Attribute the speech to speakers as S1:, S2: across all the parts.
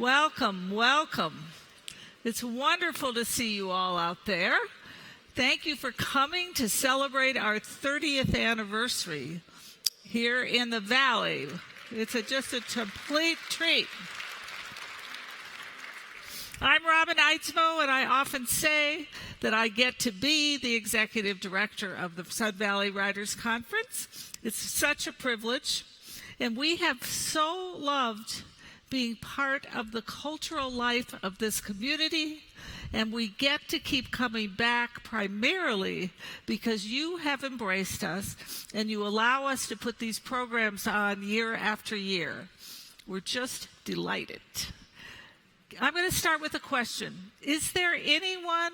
S1: Welcome, welcome. It's wonderful to see you all out there. Thank you for coming to celebrate our 30th anniversary here in the Valley. It's just a complete treat. I'm Robin Eitzmo, and I often say that I get to be the executive director of the Sun Valley Writers Conference. It's such a privilege, and we have so loved being part of the cultural life of this community, and we get to keep coming back primarily because you have embraced us and you allow us to put these programs on year after year. We're just delighted. I'm going to start with a question. Is there anyone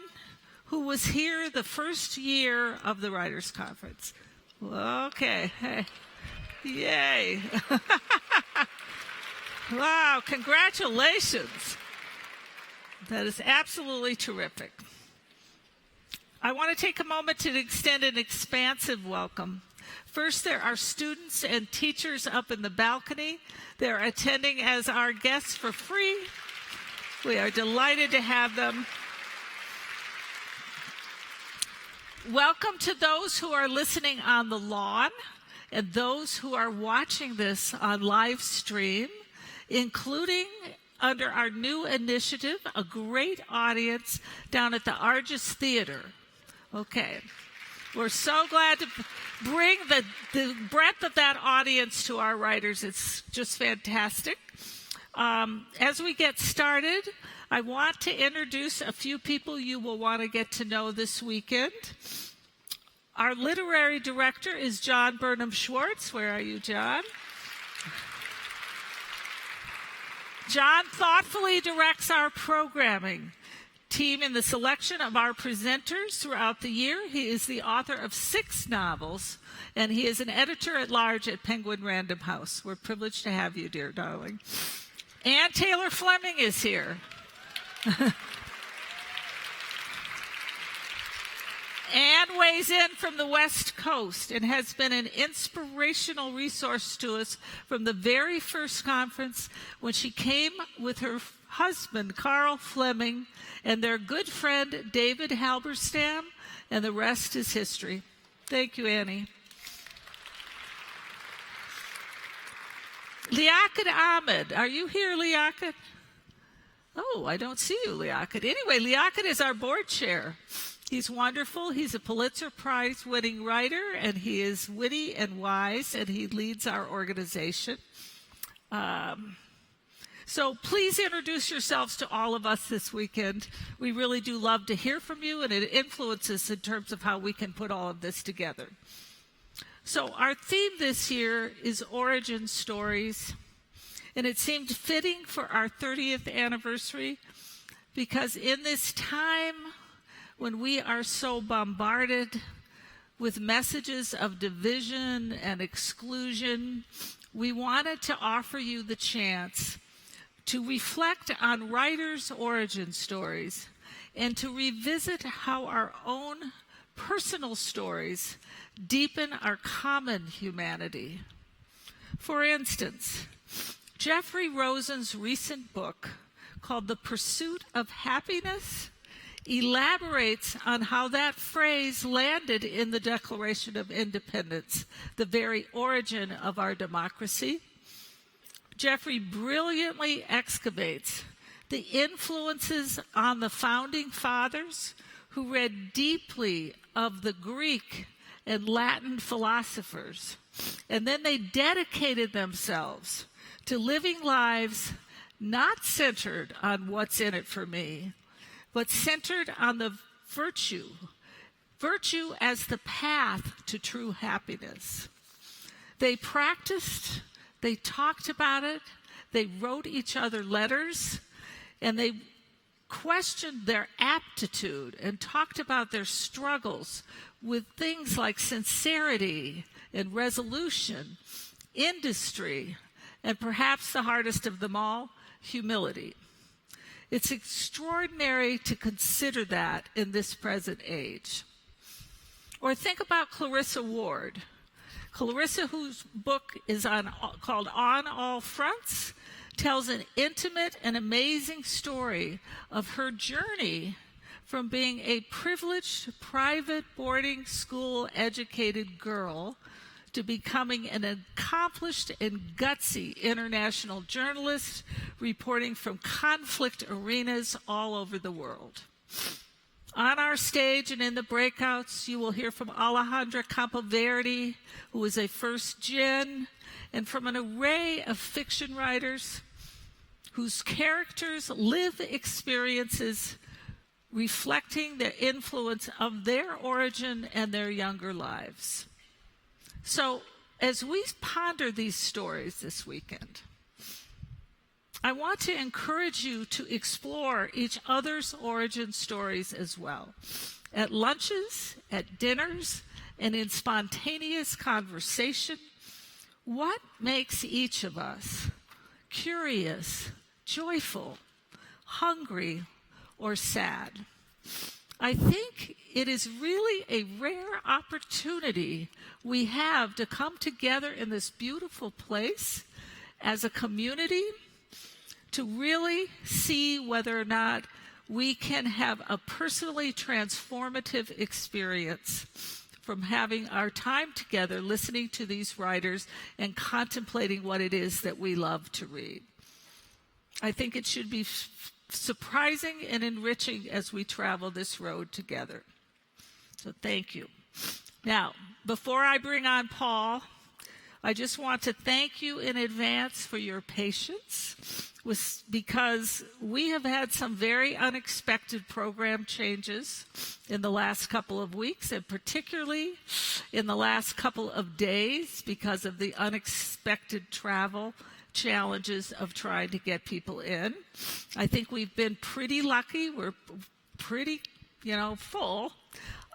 S1: who was here the first year of the Writers' Conference? Okay. Hey. Yay. Wow, congratulations. That is absolutely terrific. I want to take a moment to extend an expansive welcome. First, there are students and teachers up in the balcony. They're attending as our guests for free. We are delighted to have them. Welcome to those who are listening on the lawn and those who are watching this on live stream, including under our new initiative, a great audience down at the Argus Theater. Okay. We're so glad to bring the breadth of that audience to our writers. It's just fantastic. As we get started, I want to introduce a few people you will want to get to know this weekend. Our literary director is John Burnham Schwartz. Where are you, John? John thoughtfully directs our programming team in the selection of our presenters throughout the year. He is the author of 6 novels, and he is an editor-at-large at Penguin Random House. We're privileged to have you, dear darling. Ann Taylor Fleming is here. Ann weighs in from the West Coast and has been an inspirational resource to us from the very first conference when she came with her husband, Carl Fleming, and their good friend, David Halberstam, and the rest is history. Thank you, Annie. Liaquat Ahmed. Are you here, Liaquat? Oh, I don't see you, Liaquat. Anyway, Liaquat is our board chair. He's wonderful. He's a Pulitzer Prize winning writer, and he is witty and wise, and he leads our organization. So please introduce yourselves to all of us this weekend. We really do love to hear from you, and it influences in terms of how we can put all of this together. So our theme this year is origin stories, and it seemed fitting for our 30th anniversary because in this time when we are so bombarded with messages of division and exclusion, we wanted to offer you the chance to reflect on writers' origin stories and to revisit how our own personal stories deepen our common humanity. For instance, Jeffrey Rosen's recent book called The Pursuit of Happiness elaborates on how that phrase landed in the Declaration of Independence, the very origin of our democracy. Jeffrey brilliantly excavates the influences on the founding fathers who read deeply of the Greek and Latin philosophers, and then they dedicated themselves to living lives not centered on what's in it for me, but centered on the virtue as the path to true happiness. They practiced, they talked about it, they wrote each other letters, and they questioned their aptitude and talked about their struggles with things like sincerity and resolution, industry, and perhaps the hardest of them all, humility. It's extraordinary to consider that in this present age. Or think about Clarissa Ward. Clarissa, whose book is called On All Fronts, tells an intimate and amazing story of her journey from being a privileged private boarding school educated girl to becoming an accomplished and gutsy international journalist reporting from conflict arenas all over the world. On our stage and in the breakouts, you will hear from Alejandra Campoverdi, who is a first gen, and from an array of fiction writers whose characters live experiences reflecting the influence of their origin and their younger lives. So, as we ponder these stories this weekend, I want to encourage you to explore each other's origin stories as well. At lunches, at dinners, and in spontaneous conversation, what makes each of us curious, joyful, hungry, or sad? I think it is really a rare opportunity we have to come together in this beautiful place as a community to really see whether or not we can have a personally transformative experience from having our time together listening to these writers and contemplating what it is that we love to read. I think it should be surprising and enriching as we travel this road together. So thank you. Now, before I bring on Paul, I just want to thank you in advance for your patience because we have had some very unexpected program changes in the last couple of weeks, and particularly in the last couple of days because of the unexpected travel challenges of trying to get people in. I think we've been pretty lucky. We're pretty, full.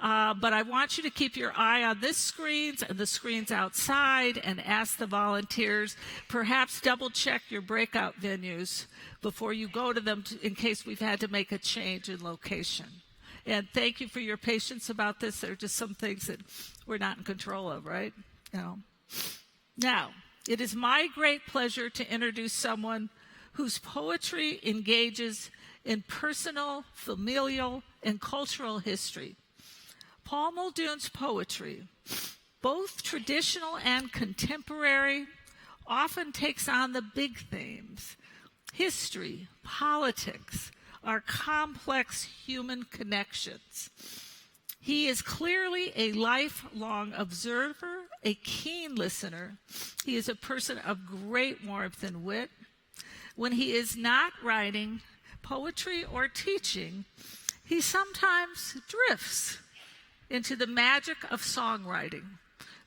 S1: But I want you to keep your eye on this screens and the screens outside and ask the volunteers. Perhaps double check your breakout venues before you go to them in case we've had to make a change in location. And thank you for your patience about this. There are just some things that we're not in control of, right? Now, it is my great pleasure to introduce someone whose poetry engages in personal, familial, and cultural history. Paul Muldoon's poetry, both traditional and contemporary, often takes on the big themes. History, politics, our complex human connections. He is clearly a lifelong observer, a keen listener. He is a person of great warmth and wit. When he is not writing poetry or teaching, he sometimes drifts into the magic of songwriting,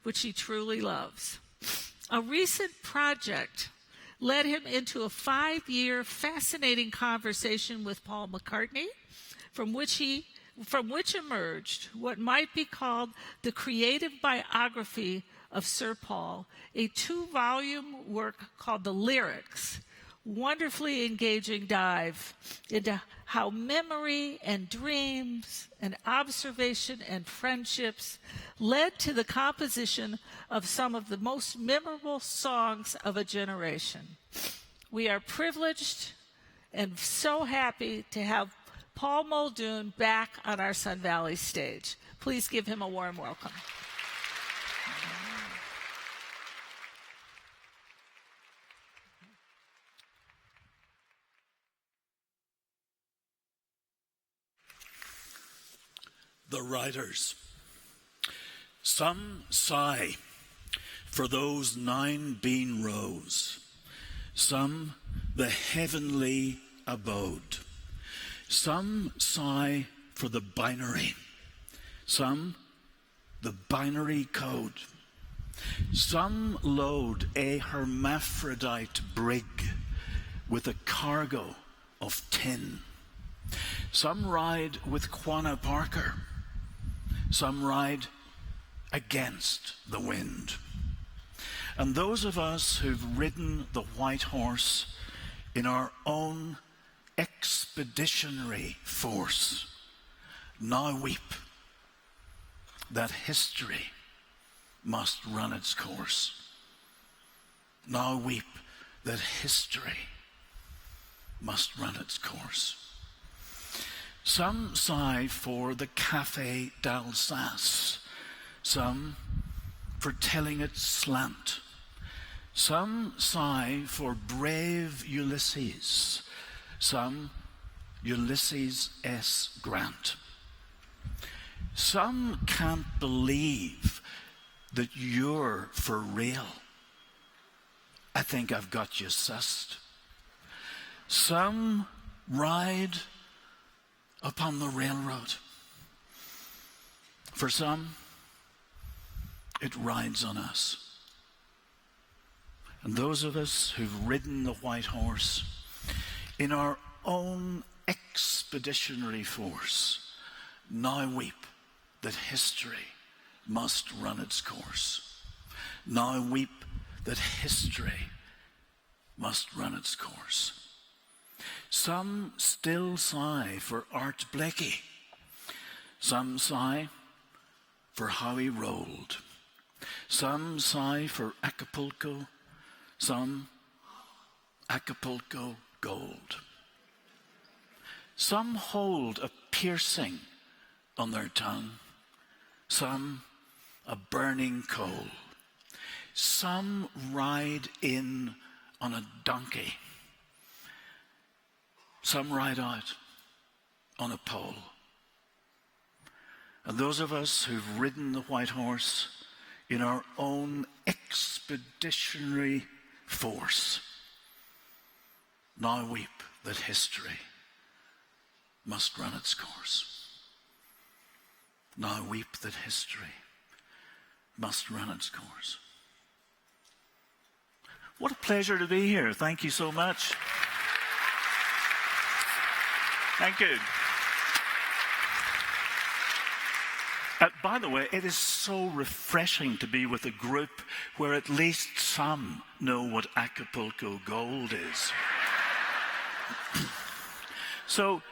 S1: which he truly loves. A recent project led him into a 5-year fascinating conversation with Paul McCartney, from which emerged what might be called the creative biography of Sir Paul, a 2-volume work called The Lyrics, wonderfully engaging dive into how memory and dreams and observation and friendships led to the composition of some of the most memorable songs of a generation. We are privileged and so happy to have Paul Muldoon back on our Sun Valley stage. Please give him a warm welcome.
S2: The writers. Some sigh for those 9 bean rows, some the heavenly abode. Some sigh for the binary, some the binary code. Some load a hermaphrodite brig with a cargo of tin. Some ride with Quanah Parker. Some ride against the wind. And those of us who've ridden the white horse in our own expeditionary force now weep that history must run its course. Now weep that history must run its course. Some sigh for the Café d'Alsace, some for telling its slant. Some sigh for brave Ulysses, some Ulysses S. Grant. Some can't believe that you're for real. I think I've got you sussed. Some ride upon the railroad. For some, it rides on us. And those of us who've ridden the white horse in our own expeditionary force now weep that history must run its course. Now weep that history must run its course. Some still sigh for Art Blakey. Some sigh for how he rolled. Some sigh for Acapulco. Some Acapulco gold. Some hold a piercing on their tongue. Some a burning coal. Some ride in on a donkey. Some ride out on a pole. And those of us who've ridden the white horse in our own expeditionary force now weep that history must run its course. Now weep that history must run its course. What a pleasure to be here. Thank you so much. Thank you. By the way, it is so refreshing to be with a group where at least some know what Acapulco gold is. So,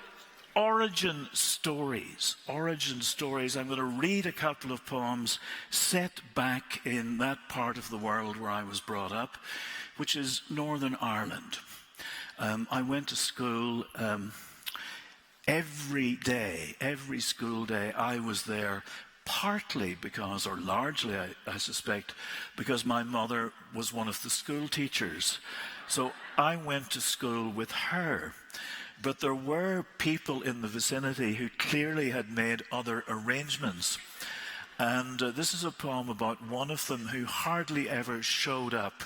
S2: origin stories. I'm going to read a couple of poems set back in that part of the world where I was brought up, which is Northern Ireland. I went to school every day, every school day. I was there partly because, or largely I suspect, because my mother was one of the school teachers. So I went to school with her. But there were people in the vicinity who clearly had made other arrangements. And this is a poem about one of them who hardly ever showed up.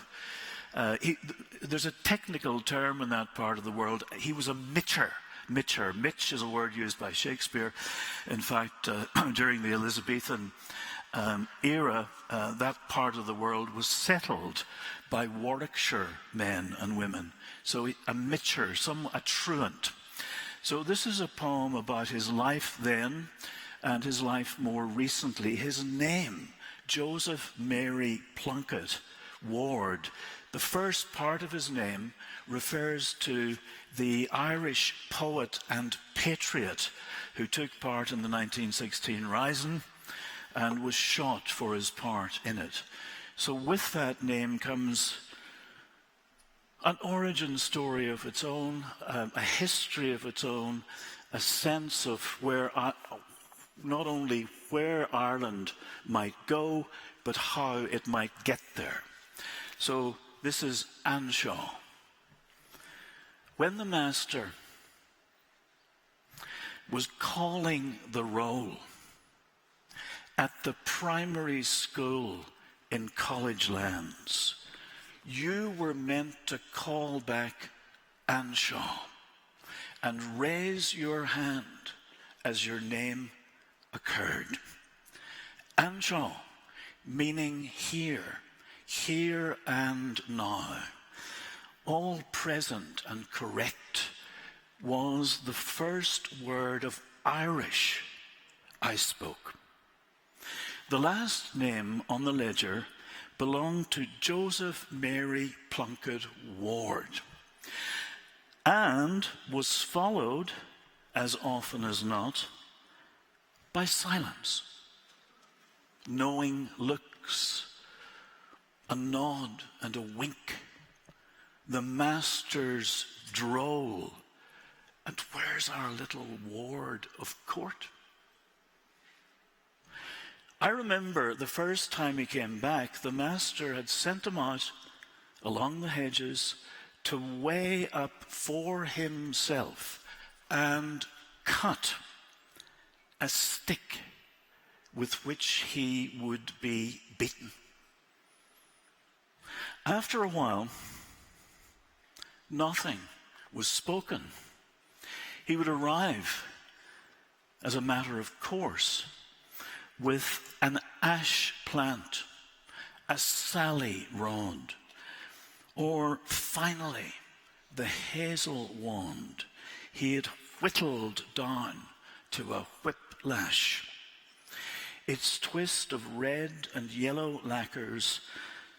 S2: There's a technical term in that part of the world. He was a mitcher. Mitch is a word used by Shakespeare. In fact, during the Elizabethan era, that part of the world was settled by Warwickshire men and women. So a mitcher, a truant. So this is a poem about his life then and his life more recently. His name, Joseph Mary Plunkett Ward. The first part of his name refers to the Irish poet and patriot who took part in the 1916 Rising and was shot for his part in it. So with that name comes an origin story of its own, a history of its own, a sense of where, not only where Ireland might go, but how it might get there. So this is Anshaw. When the master was calling the roll at the primary school in college lands, you were meant to call back Anshaw and raise your hand as your name occurred. Anshaw, meaning here and now, all present and correct, was the first word of Irish I spoke. The last name on the ledger belonged to Joseph Mary Plunkett Ward and was followed, as often as not, by silence, knowing looks, a nod and a wink, the master's droll. And where's our little ward of court? I remember the first time he came back, the master had sent him out along the hedges to weigh up for himself and cut a stick with which he would be beaten. After a while, nothing was spoken. He would arrive, as a matter of course, with an ash plant, a sally rod, or finally the hazel wand he had whittled down to a whiplash. Its twist of red and yellow lacquers,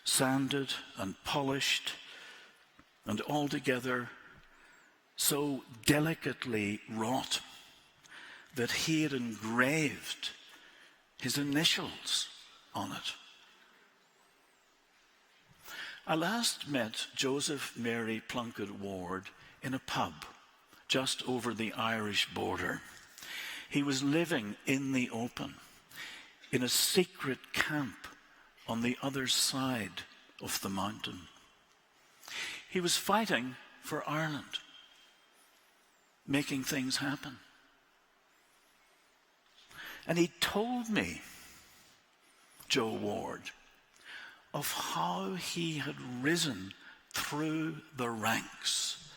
S2: sanded and polished, and altogether so delicately wrought that he had engraved his initials on it. I last met Joseph Mary Plunkett Ward in a pub just over the Irish border. He was living in the open, in a secret camp on the other side of the mountain. He was fighting for Ireland, making things happen. And he told me, Joe Ward, of how he had risen through the ranks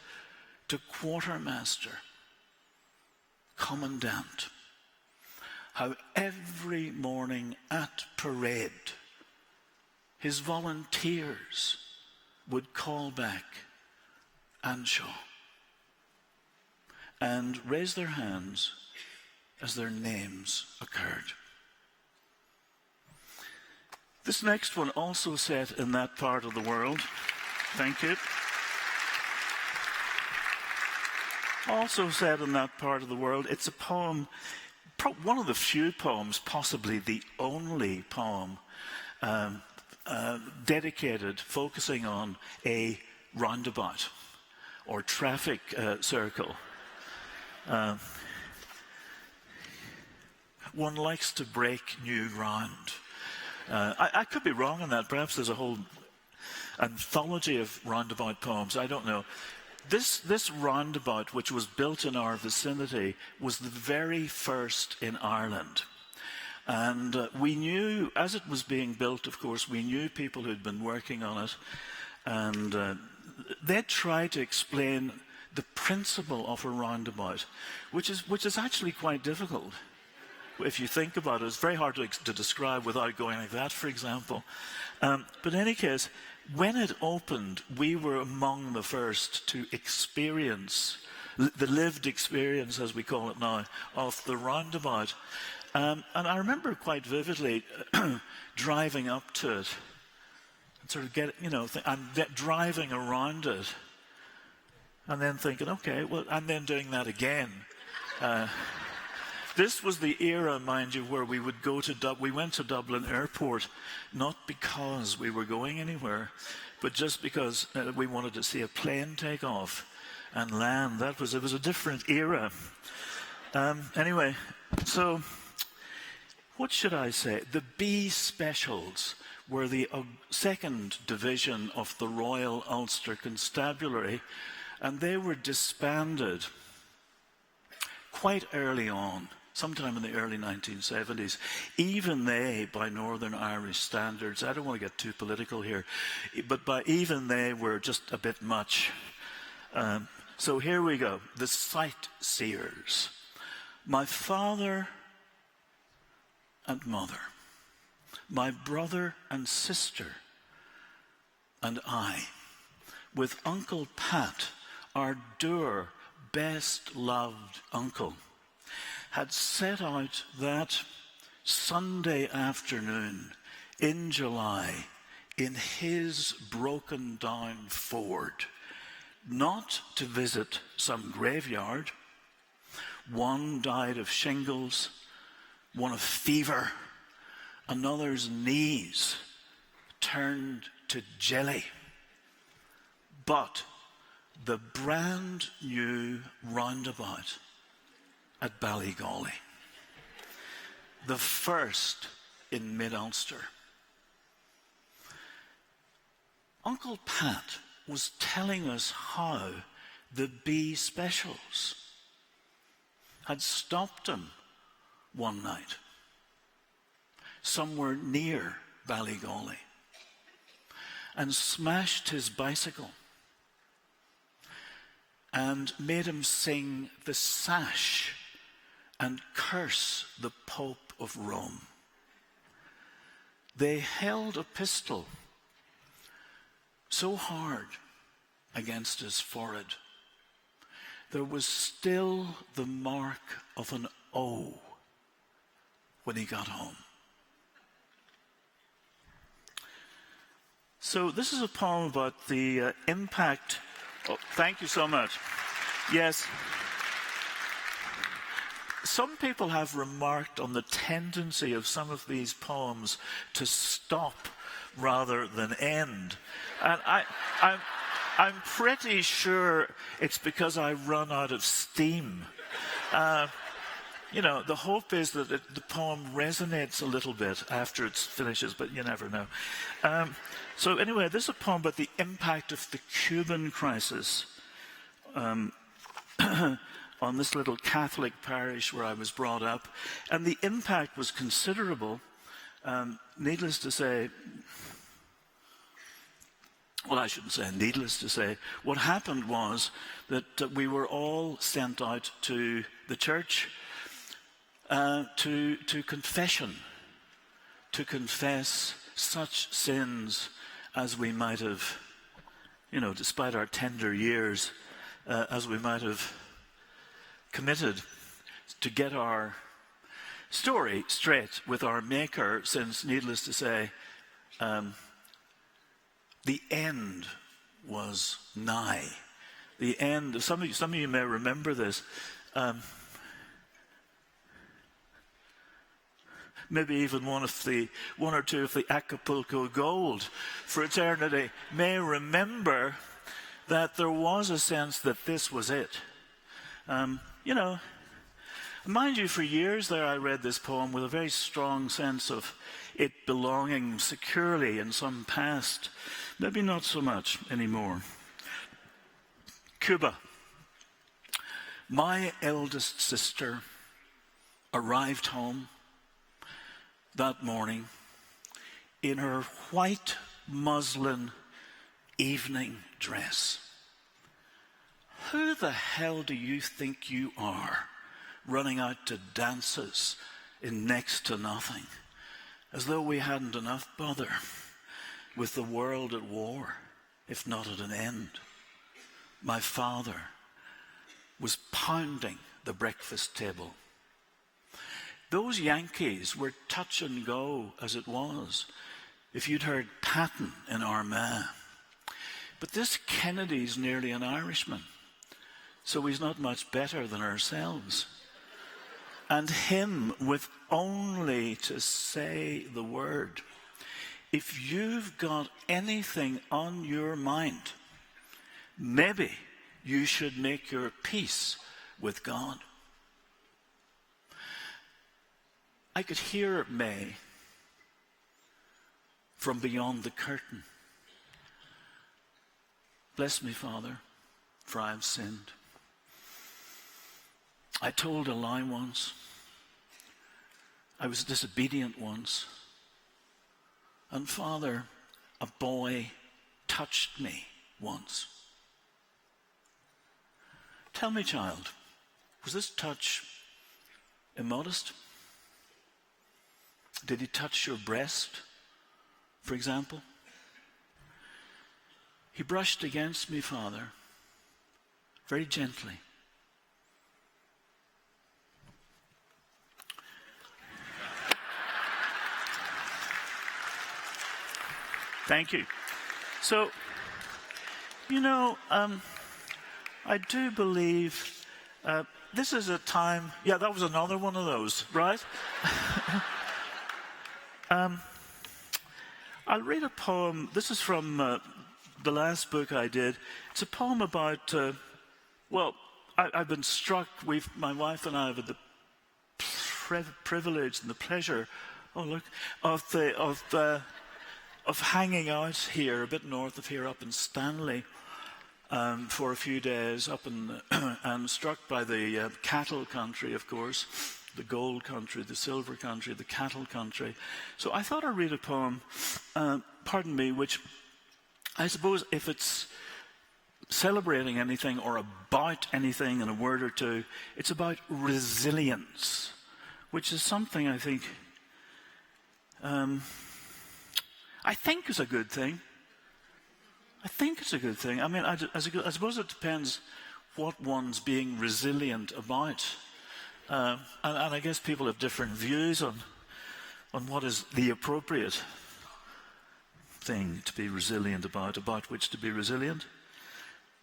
S2: to quartermaster, commandant, how every morning at parade his volunteers would call back Anshaw and raise their hands as their names occurred. This next one also set in that part of the world. Thank you. Also set in that part of the world. It's a poem, one of the few poems, possibly the only poem, dedicated, focusing on a roundabout or traffic circle. One likes to break new ground. I could be wrong on that. Perhaps there's a whole anthology of roundabout poems. I don't know. This roundabout, which was built in our vicinity, was the very first in Ireland. And we knew, as it was being built, of course, we knew people who'd been working on it. And they tried to explain the principle of a roundabout, which is actually quite difficult. If you think about it, it's very hard to describe without going like that, for example. But in any case, when it opened, we were among the first to experience, the lived experience, as we call it now, of the roundabout. And I remember quite vividly driving up to it, and sort of driving around it, and then thinking, okay, well, and then doing that again. This was the era, mind you, where we would go to we went to Dublin Airport, not because we were going anywhere, but just because we wanted to see a plane take off and land. It was a different era. Anyway, so what should I say? The B Specials were the second division of the Royal Ulster Constabulary, and they were disbanded quite early on, sometime in the early 1970s. Even they, by Northern Irish standards, I don't want to get too political here, but even they were just a bit much. So here we go, the sightseers. My father and mother, my brother and sister, and I, with Uncle Pat, our dour, best loved uncle, had set out that Sunday afternoon in July in his broken down Ford, not to visit some graveyard. One died of shingles, one of fever, another's knees turned to jelly, but the brand new roundabout at Ballygolly, the first in mid-Ulster. Uncle Pat was telling us how the bee specials had stopped him one night somewhere near Ballygolly and smashed his bicycle and made him sing the sash and curse the Pope of Rome. They held a pistol so hard against his forehead, there was still the mark of an O when he got home. So this is a poem about the impact. Oh, thank you so much. Yes. Some people have remarked on the tendency of some of these poems to stop rather than end. And I'm pretty sure it's because I run out of steam. The hope is that the poem resonates a little bit after it finishes, but you never know. So anyway, this is a poem about the impact of the Cuban crisis on this little Catholic parish where I was brought up. And the impact was considerable. Needless to say, well, I shouldn't say needless to say, what happened was that we were all sent out to the church to confession, to confess such sins as we might have, despite our tender years, as we might have committed, to get our story straight with our Maker, since, needless to say, the end was nigh. The end. Some of you may remember this. Maybe even one or two of the Acapulco Gold fraternity may remember that there was a sense that this was it. Mind you, for years there I read this poem with a very strong sense of it belonging securely in some past. Maybe not so much anymore. Cuba. My eldest sister arrived home that morning in her white muslin evening dress. Who the hell do you think you are, running out to dances in next to nothing, as though we hadn't enough bother with the world at war, if not at an end? My father was pounding the breakfast table. Those Yankees were touch and go as it was, if you'd heard Patton in Armagh. But this Kennedy's nearly an Irishman, so he's not much better than ourselves. And him, with only to say the word, if you've got anything on your mind, maybe you should make your peace with God. I could hear May from beyond the curtain. Bless me, Father, for I have sinned. I told a lie once. I was disobedient once. And Father, a boy touched me once. Tell me, child, was this touch immodest? Did he touch your breast, for example? He brushed against me, Father, very gently. Thank you. So, I do believe this is a time. Yeah, that was another one of those, right? I'll read a poem. This is from the last book I did. It's a poem about, I've been struck, my wife and I have had the privilege and the pleasure, of hanging out here, a bit north of here, up in Stanley, for a few days, and struck by the cattle country, of course, the gold country, the silver country, the cattle country. So I thought I'd read a poem, which I suppose if it's celebrating anything or about anything in a word or two, it's about resilience, which is something I think is a good thing. I think it's a good thing. I mean, I suppose it depends what one's being resilient about. And I guess people have different views on what is the appropriate thing to be resilient about which to be resilient.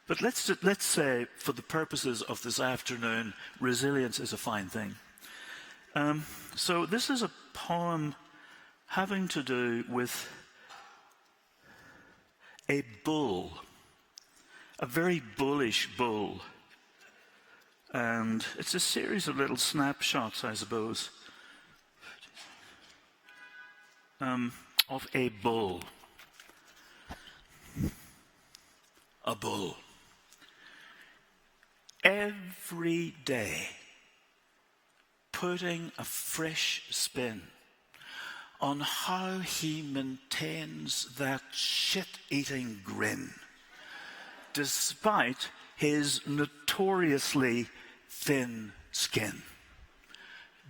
S2: But let's say, for the purposes of this afternoon, resilience is a fine thing. So this is a poem having to do with a bull, a very bullish bull. And it's a series of little snapshots, I suppose, of a bull. A bull. Every day, putting a fresh spin on how he maintains that shit-eating grin, despite his notoriously thin skin,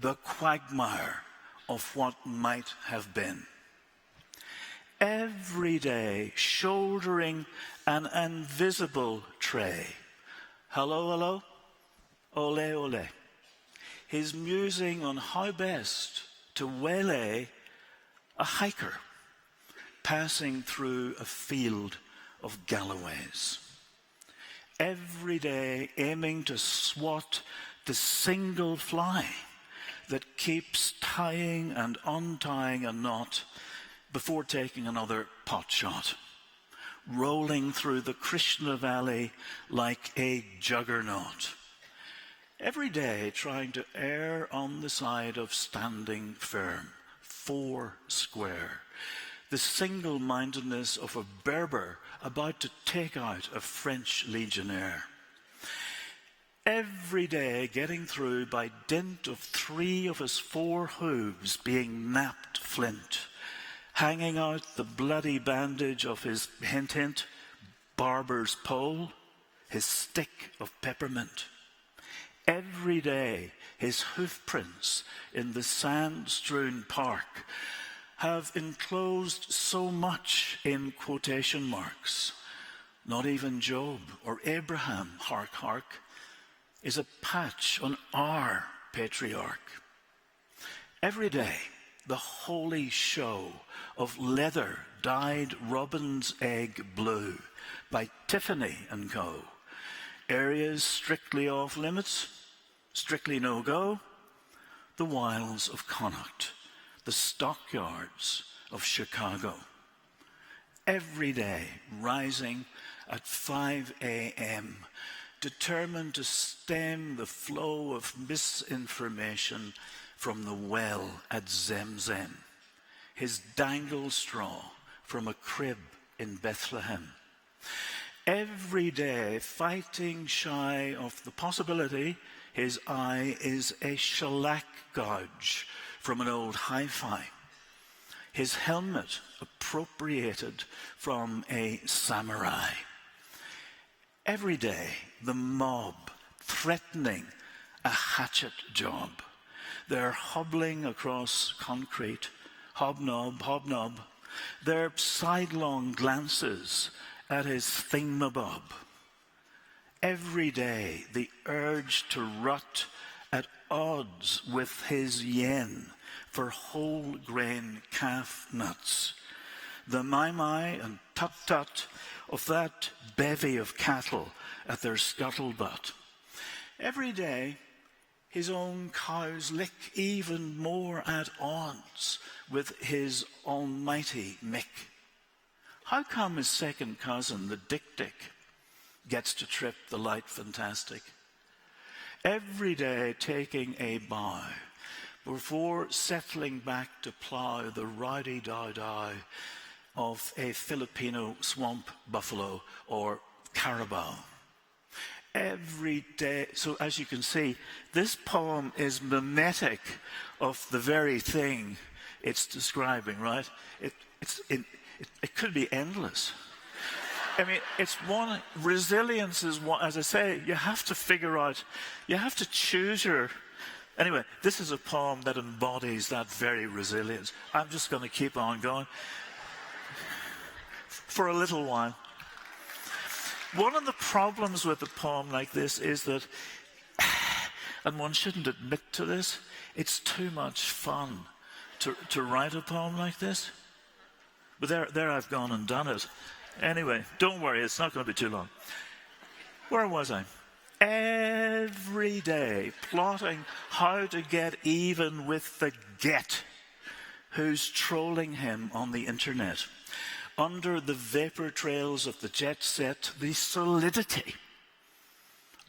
S2: the quagmire of what might have been. Every day, shouldering an invisible tray. Hello, hello, ole, ole. His musing on how best to waylay a hiker passing through a field of Galloways. Every day aiming to swat the single fly that keeps tying and untying a knot before taking another pot shot, rolling through the Krishna Valley like a juggernaut. Every day trying to err on the side of standing firm, 4 square. The single-mindedness of a Berber about to take out a French legionnaire. Every day getting through by dint of 3 of his 4 hooves being napped flint, hanging out the bloody bandage of his hint, barber's pole, his stick of peppermint. Every day his hoof prints in the sand-strewn park have enclosed so much in quotation marks. Not even Job or Abraham, hark, hark, is a patch on our patriarch. Every day, the holy show of leather dyed robin's egg blue by Tiffany & Co. Areas strictly off limits, strictly no-go, the wilds of Connacht, the stockyards of Chicago. Every day rising at 5 a.m., determined to stem the flow of misinformation from the well at Zemzem, his dangle straw from a crib in Bethlehem. Every day fighting shy of the possibility his eye is a shellac gouge from an old hi-fi. His helmet appropriated from a samurai. Every day, the mob threatening a hatchet job. They're hobbling across concrete, hobnob, hobnob. Their sidelong glances at his thingamabob. Every day, the urge to rut at odds with his yen for whole grain calf nuts. The mai and tut-tut of that bevy of cattle at their scuttlebutt. Every day, his own cows lick even more at odds with his almighty Mick. how come his second cousin, the Dick, gets to trip the light fantastic? Every day taking a bow before settling back to plough the rowdy dow of a Filipino swamp buffalo or carabao. Every day. So as you can see, this poem is mimetic of the very thing it's describing, right? It could be endless. I mean, it's one, resilience is one, as I say, you have to figure out, you have to choose your, anyway, this is a poem that embodies that very resilience. I'm just going to keep on going for a little while. One of the problems with a poem like this is that, and one shouldn't admit to this, it's too much fun to write a poem like this. But there I've gone and done it. Anyway, don't worry, it's not going to be too long. Where was I? Every day plotting how to get even with the get who's trolling him on the internet. Under the vapor trails of the jet set, the solidity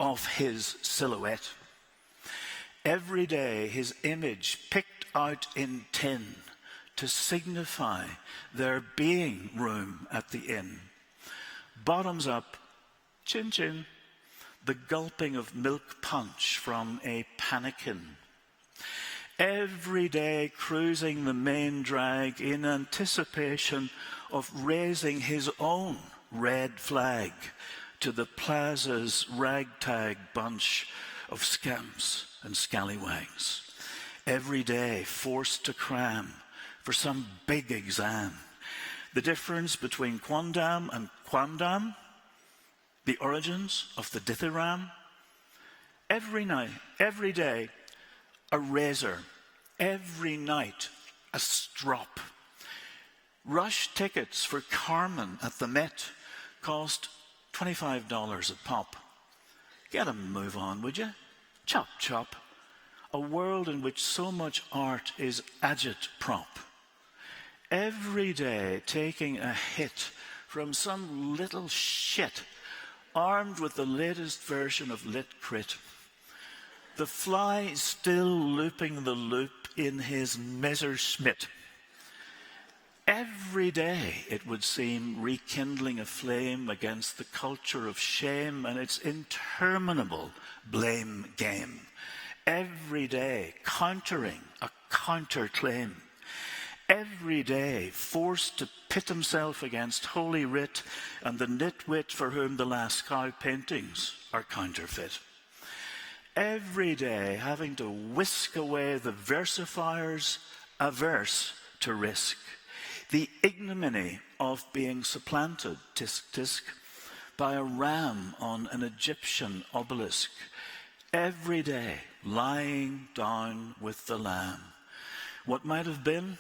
S2: of his silhouette. Every day his image picked out in tin to signify their being room at the inn. Bottoms up, chin chin, the gulping of milk punch from a pannikin. Every day cruising the main drag in anticipation of raising his own red flag to the plaza's ragtag bunch of scamps and scallywags. Every day forced to cram for some big exam. The difference between quondam and quandam, the origins of the dithyram. Every night, every day, a razor. Every night, a strop. Rush tickets for Carmen at the Met cost $25 a pop. Get a move on, would you? Chop, chop. A world in which so much art is agitprop. Every day taking a hit from some little shit armed with the latest version of Lit Crit. The fly still looping the loop in his Messerschmitt. Every day, it would seem, rekindling a flame against the culture of shame and its interminable blame game. Every day, countering a counterclaim. Every day, forced to pit himself against Holy Writ and the nitwit for whom the Lascaux paintings are counterfeit. Every day, having to whisk away the versifiers averse to risk. The ignominy of being supplanted, tisk tisk, by a ram on an Egyptian obelisk. Every day, lying down with the lamb. What might have been?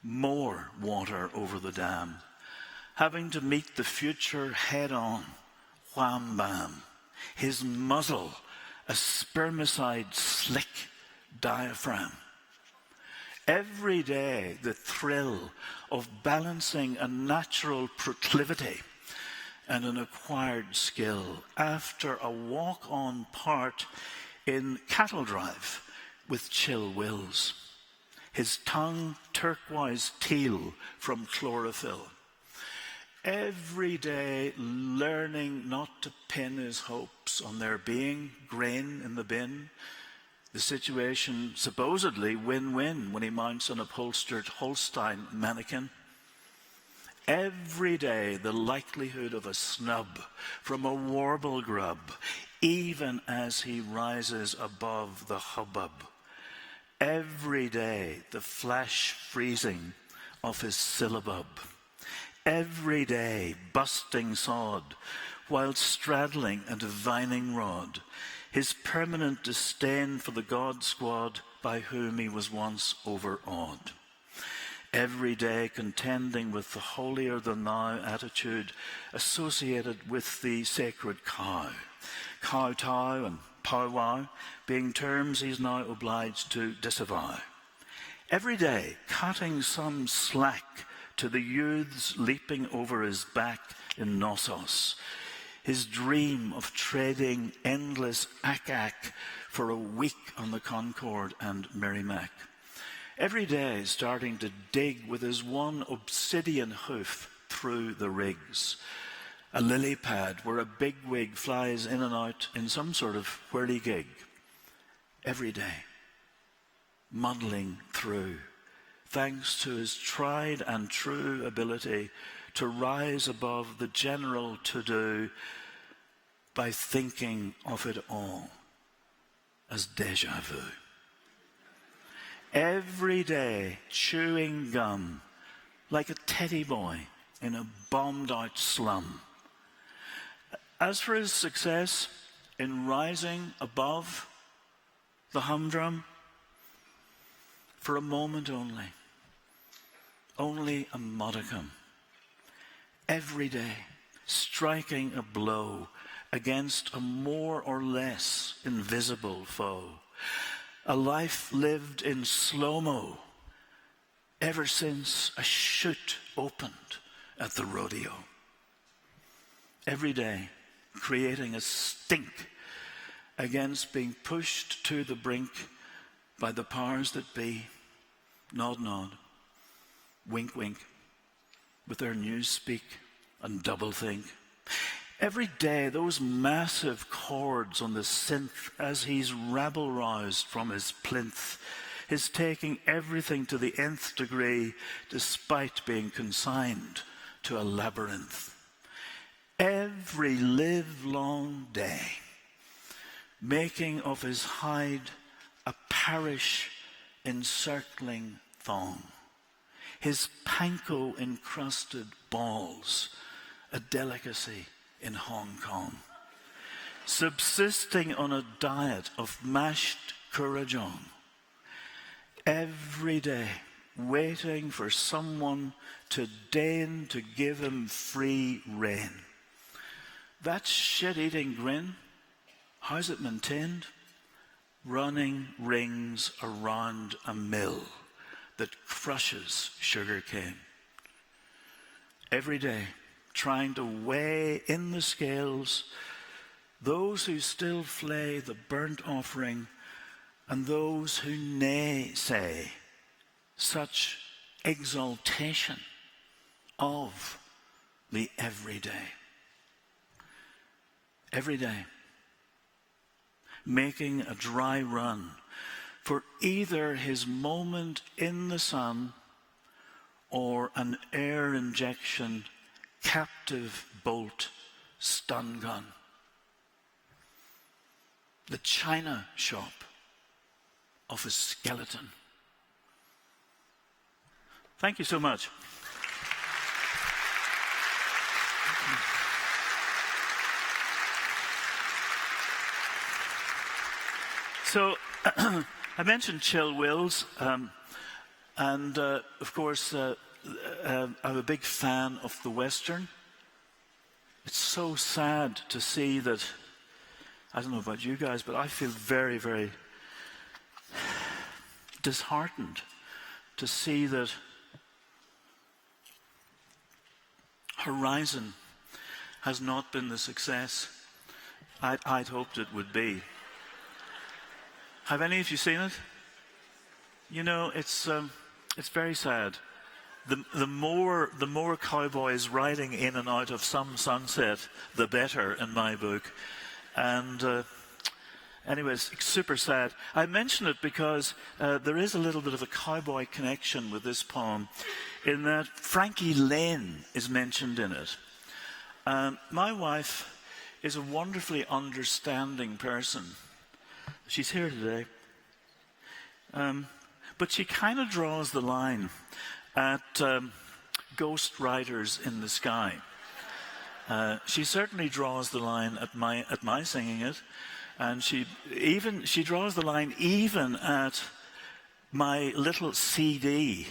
S2: More water over the dam. Having to meet the future head on. Wham bam. His muzzle, a spermicide slick diaphragm. Every day, the thrill of balancing a natural proclivity and an acquired skill after a walk-on part in Cattle Drive with Chill Wills. His tongue turquoise teal from chlorophyll. Every day learning not to pin his hopes on there being grain in the bin. The situation supposedly win-win when he mounts an upholstered Holstein mannequin. Every day the likelihood of a snub from a warble grub, even as he rises above the hubbub. Every day the flash freezing of his syllabub. Every day busting sod while straddling a divining rod. His permanent disdain for the God Squad by whom he was once overawed. Every day contending with the holier-than-thou attitude associated with the sacred cow. Kowtow and powwow being terms he's now obliged to disavow. Every day cutting some slack to the youths leaping over his back in Knossos, his dream of trading endless ack-ack for a week on the Concorde and Merrimack. Every day starting to dig with his one obsidian hoof through the rigs. A lily pad where a bigwig flies in and out in some sort of whirligig. Every day, muddling through, thanks to his tried and true ability to rise above the general to-do by thinking of it all as déjà vu. Every day chewing gum like a teddy boy in a bombed-out slum. As for his success in rising above the humdrum, for a moment only a modicum. Every day, striking a blow against a more or less invisible foe. A life lived in slow-mo ever since a chute opened at the rodeo. Every day, creating a stink against being pushed to the brink by the powers that be. Nod, nod, wink, wink, with their newspeak and doublethink. Every day, those massive chords on the synth as he's rabble-roused from his plinth, his taking everything to the nth degree despite being consigned to a labyrinth. Every livelong day, making of his hide a parish encircling thong, his panko-encrusted balls a delicacy in Hong Kong, subsisting on a diet of mashed currajong, every day waiting for someone to deign to give him free rein. That shit-eating grin, how's it maintained? Running rings around a mill that crushes sugar cane. Every day, trying to weigh in the scales those who still flay the burnt offering and those who naysay such exaltation of the everyday. Every day, making a dry run for either his moment in the sun or an air injection captive bolt stun gun. The china shop of a skeleton. Thank you so much. So, I mentioned Chill Wills, and of course, I'm a big fan of the Western. It's so sad to see that, I don't know about you guys, but I feel very, very disheartened to see that Horizon has not been the success I'd hoped it would be. Have any of you seen it? You know, it's very sad. The more cowboys riding in and out of some sunset, the better, in my book. And anyways, it's super sad. I mention it because there is a little bit of a cowboy connection with this poem, in that Frankie Lane is mentioned in it. My wife is a wonderfully understanding person. She's here today. But she kind of draws the line at ghost riders in the sky. She certainly draws the line at my singing it, and she draws the line even at my little CD.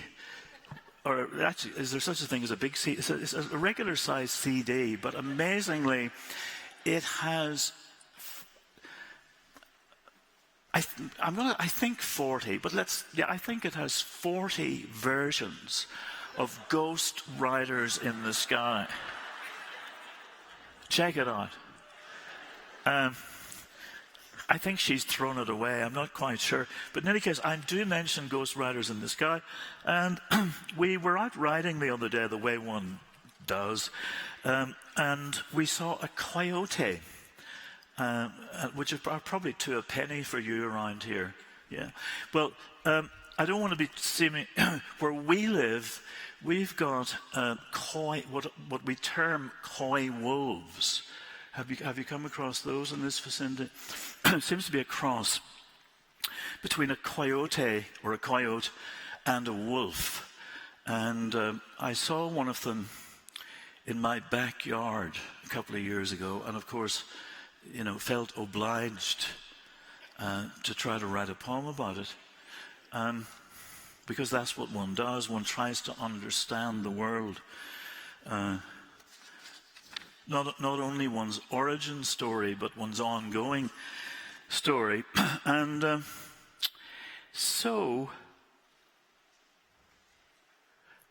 S2: Or actually, is there such a thing as a big CD? It's a regular size CD, but amazingly, it has. I think 40, but I think it has 40 versions of ghost riders in the sky. Check it out. I think she's thrown it away. I'm not quite sure. But in any case, I do mention ghost riders in the sky. And we were out riding the other day, the way one does. And we saw a coyote, which are probably to a penny for you around here. Yeah. Well, I don't want to be seeming... where we live, we've got what we term coy wolves. Have you come across those in this vicinity? It seems to be a cross between a coyote or a coyote and a wolf. And I saw one of them in my backyard a couple of years ago, and of course, felt obliged to try to write a poem about it. Because that's what one does. One tries to understand the world. Not only one's origin story, but one's ongoing story. And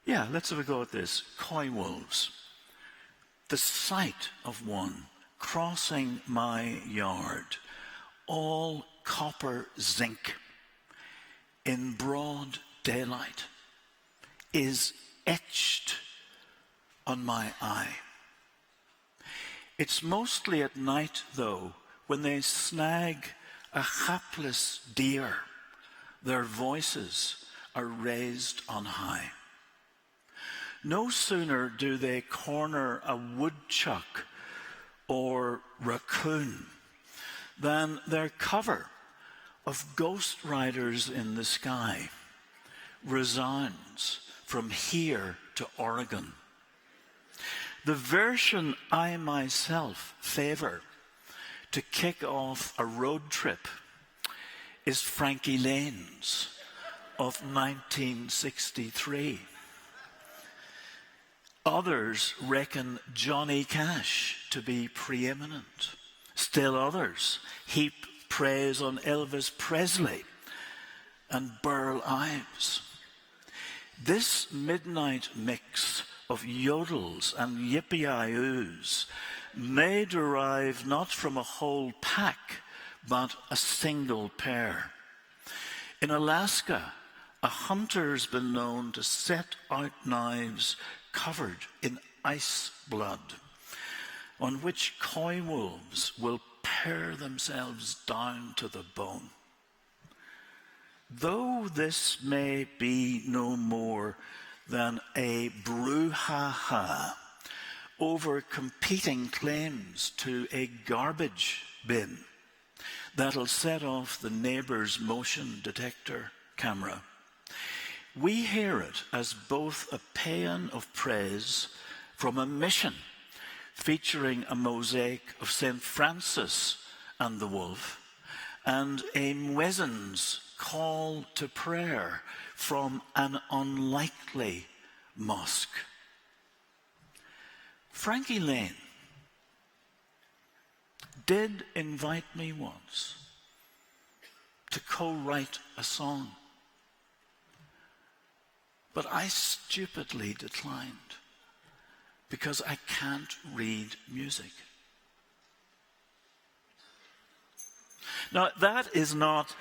S2: let's have a go at this. Coy wolves. The sight of one crossing my yard, all copper zinc, in broad daylight, is etched on my eye. It's mostly at night, though, when they snag a hapless deer, their voices are raised on high. No sooner do they corner a woodchuck or raccoon than their cover of ghost riders in the sky resounds from here to Oregon. The version I myself favor to kick off a road trip is Frankie Lane's of 1963. Others reckon Johnny Cash to be preeminent. Still others heap praise on Elvis Presley and Burl Ives. This midnight mix of yodels and yippee-i-oos may derive not from a whole pack, but a single pair. In Alaska, a hunter's been known to set out knives covered in ice blood, on which coy wolves will pare themselves down to the bone. Though this may be no more than a brouhaha over competing claims to a garbage bin that'll set off the neighbour's motion detector camera, we hear it as both a paean of praise from a mission featuring a mosaic of St. Francis and the wolf, and a muezzin's call to prayer from an unlikely mosque. Frankie Lane did invite me once to co-write a song, but I stupidly declined because I can't read music. Now, that is not,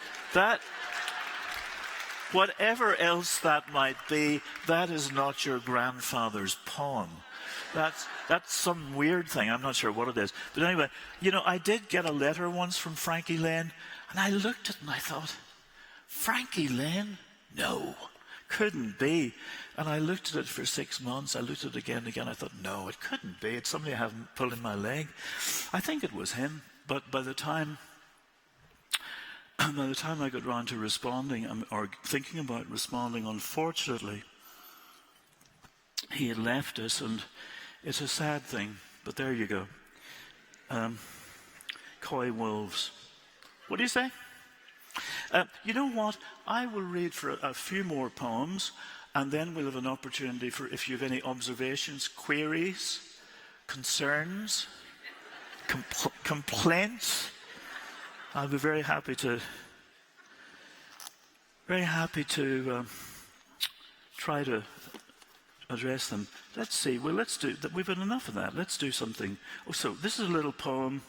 S2: whatever else that might be, that is not your grandfather's poem. That's some weird thing. I'm not sure what it is. But anyway, I did get a letter once from Frankie Lane, and I looked at it and I thought, Frankie Lane? No, couldn't be. And I looked at it for 6 months. I looked at it again and again. I thought, no, it couldn't be. It's somebody I haven't pulled in my leg. I think it was him. But by the time I got round to responding, or thinking about responding, unfortunately, he had left us, and it's a sad thing, but there you go. Coy wolves. What do you say? You know what? I will read for a few more poems, and then we'll have an opportunity for, if you have any observations, queries, concerns, complaints. I'll be very happy to try to address them. Let's see. Well, let's do that. We've had enough of that. Let's do something. Oh, so this is a little poem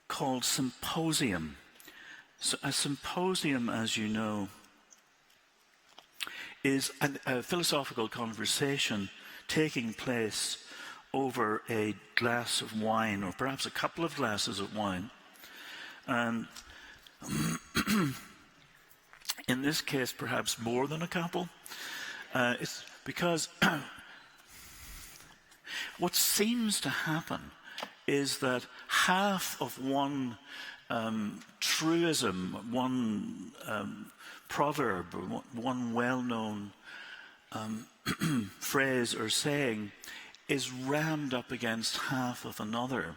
S2: called Symposium. So a symposium, as you know, is a philosophical conversation taking place over a glass of wine, or perhaps a couple of glasses of wine. And in this case, perhaps more than a couple. It's because what seems to happen is that half of one truism, one proverb, or one well-known phrase or saying is rammed up against half of another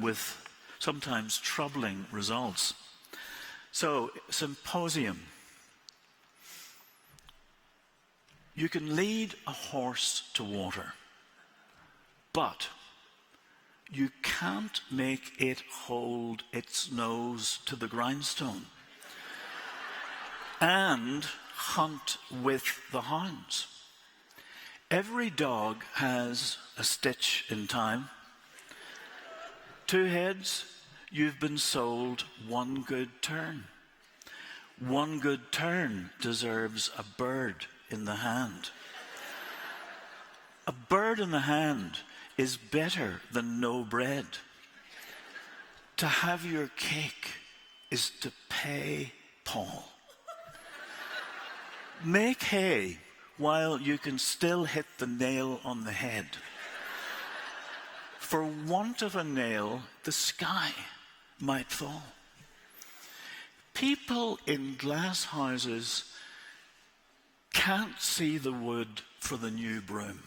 S2: with sometimes troubling results. So, symposium. You can lead a horse to water, but you can't make it hold its nose to the grindstone and hunt with the hounds. Every dog has a stitch in time. 2 heads, you've been sold 1 good turn. 1 good turn deserves a bird in the hand. A bird in the hand is better than no bread. To have your cake is to pay Paul. Make hay while you can still hit the nail on the head. For want of a nail, the sky might fall. People in glass houses can't see the wood for the new broom.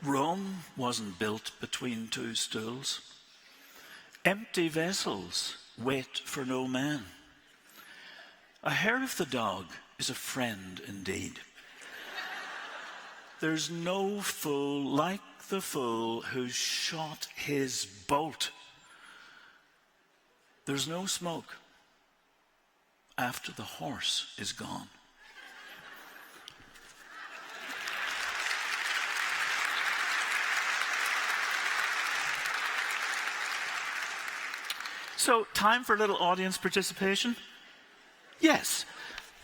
S2: Rome wasn't built between 2 stools. Empty vessels wait for no man. A hair of the dog is a friend indeed. There's no fool like the fool who shot his bolt. There's no smoke after the horse is gone. So, time for a little audience participation? Yes,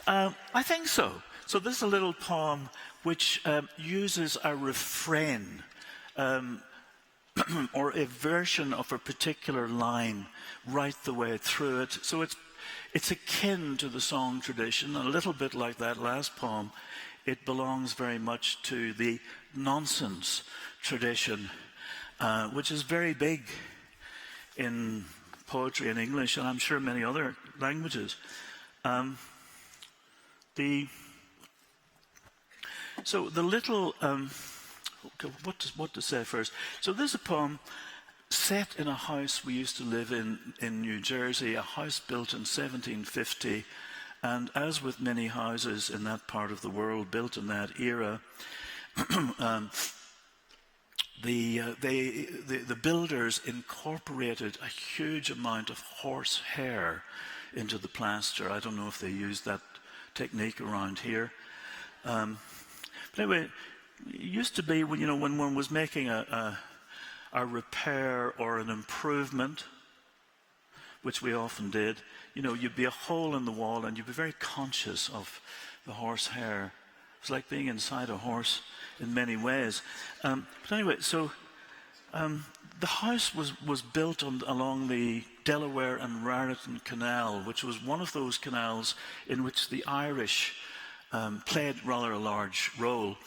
S2: I think so. So this is a little poem which uses a refrain or a version of a particular line right the way through it. So it's akin to the song tradition, and a little bit like that last poem. It belongs very much to the nonsense tradition, which is very big in poetry in English, and I'm sure many other languages. So the little, what to say first? So there's a poem set in a house we used to live in New Jersey, a house built in 1750, and as with many houses in that part of the world built in that era, the builders incorporated a huge amount of horse hair into the plaster. I don't know if they used that technique around here. But anyway, it used to be when one was making a repair or an improvement, which we often did, you'd be a hole in the wall and you'd be very conscious of the horse hair. It's like being inside a horse in many ways. But anyway, so the house was built along the Delaware and Raritan Canal, which was one of those canals in which the Irish played rather a large role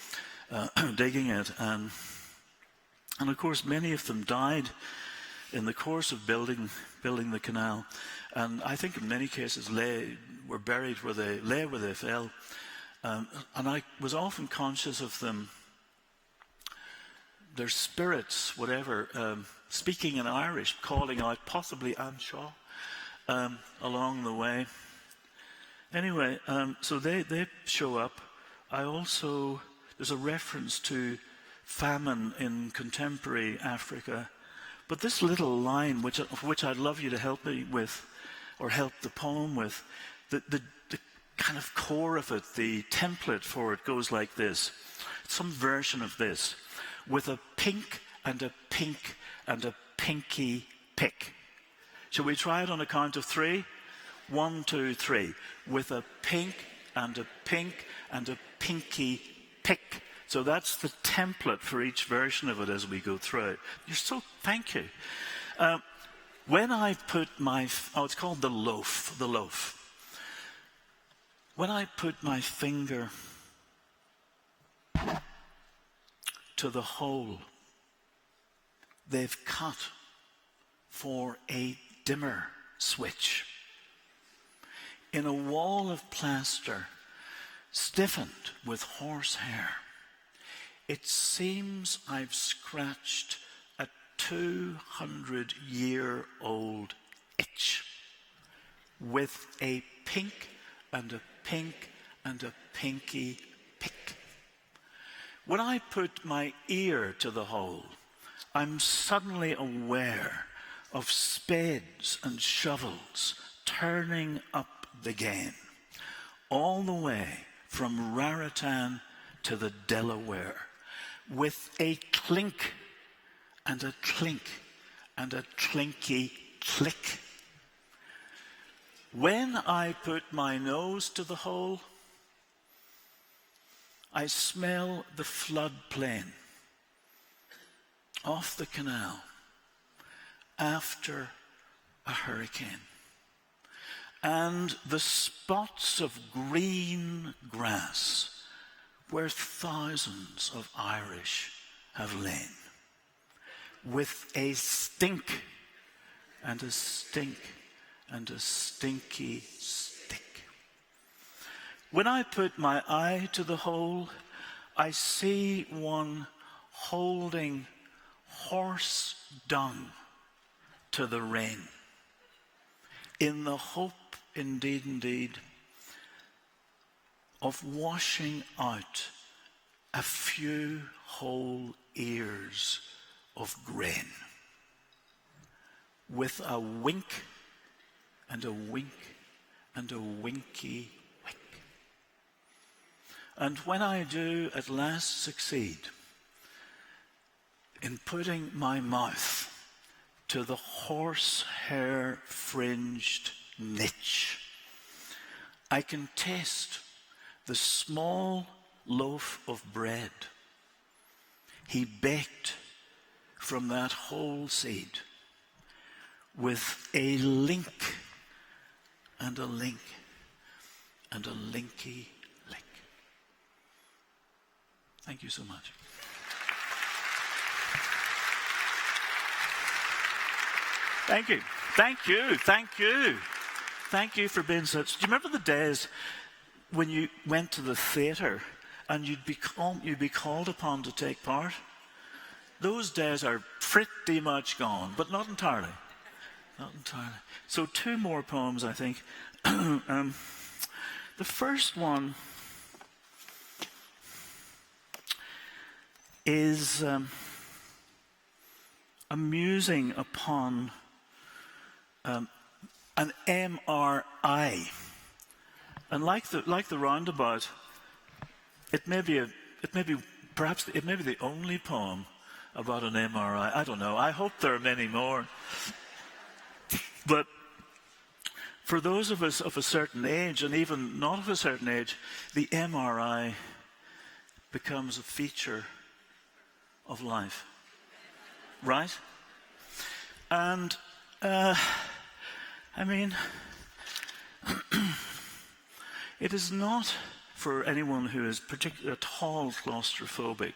S2: digging it. And of course, many of them died in the course of building the canal. And I think in many cases were buried where they fell. And I was often conscious of them, their spirits, whatever, speaking in Irish, calling out possibly Anshaw along the way. Anyway, so they show up. There's a reference to famine in contemporary Africa. But this little line, which I'd love you to help me with, or help the poem with, the kind of core of it, the template for it goes like this. Some version of this. With a pink and a pink and a pinky pick. Shall we try it on a count of 3? 1, 2, 3. With a pink and a pink and a pinky pick. So that's the template for each version of it as we go through it. Thank you. When I put my, it's called the loaf. When I put my finger to the hole they've cut for a dimmer switch in a wall of plaster stiffened with horsehair, it seems I've scratched a 200-year-old itch with a pink and a pink and a pinky pick. When I put my ear to the hole, I'm suddenly aware of spades and shovels turning up the gain, all the way from Raritan to the Delaware, with a clink and a clink and a clinky click. When I put my nose to the hole, I smell the floodplain off the canal after a hurricane, and the spots of green grass where thousands of Irish have lain, with a stink and a stink and a stinky stick. When I put my eye to the hole, I see one holding horse dung to the rain, in the hope, indeed, of washing out a few whole ears of grain, with a wink and a wink and a winky wink. And when I do at last succeed in putting my mouth to the horsehair fringed niche, I can taste the small loaf of bread he baked from that whole seed, with a link and a link and a linky link. Thank you so much. Thank you. Thank you. Thank you. Thank you for being such. Do you remember the days when you went to the theatre and you'd be called upon to take part? Those days are pretty much gone, but not entirely. Not entirely. So 2 more poems, I think. The first one is a musing upon an MRI, and like the roundabout, it may be the only poem about an MRI. I don't know. I hope there are many more. But for those of us of a certain age, and even not of a certain age, the MRI becomes a feature of life, right? And it is not for anyone who is particularly at all claustrophobic,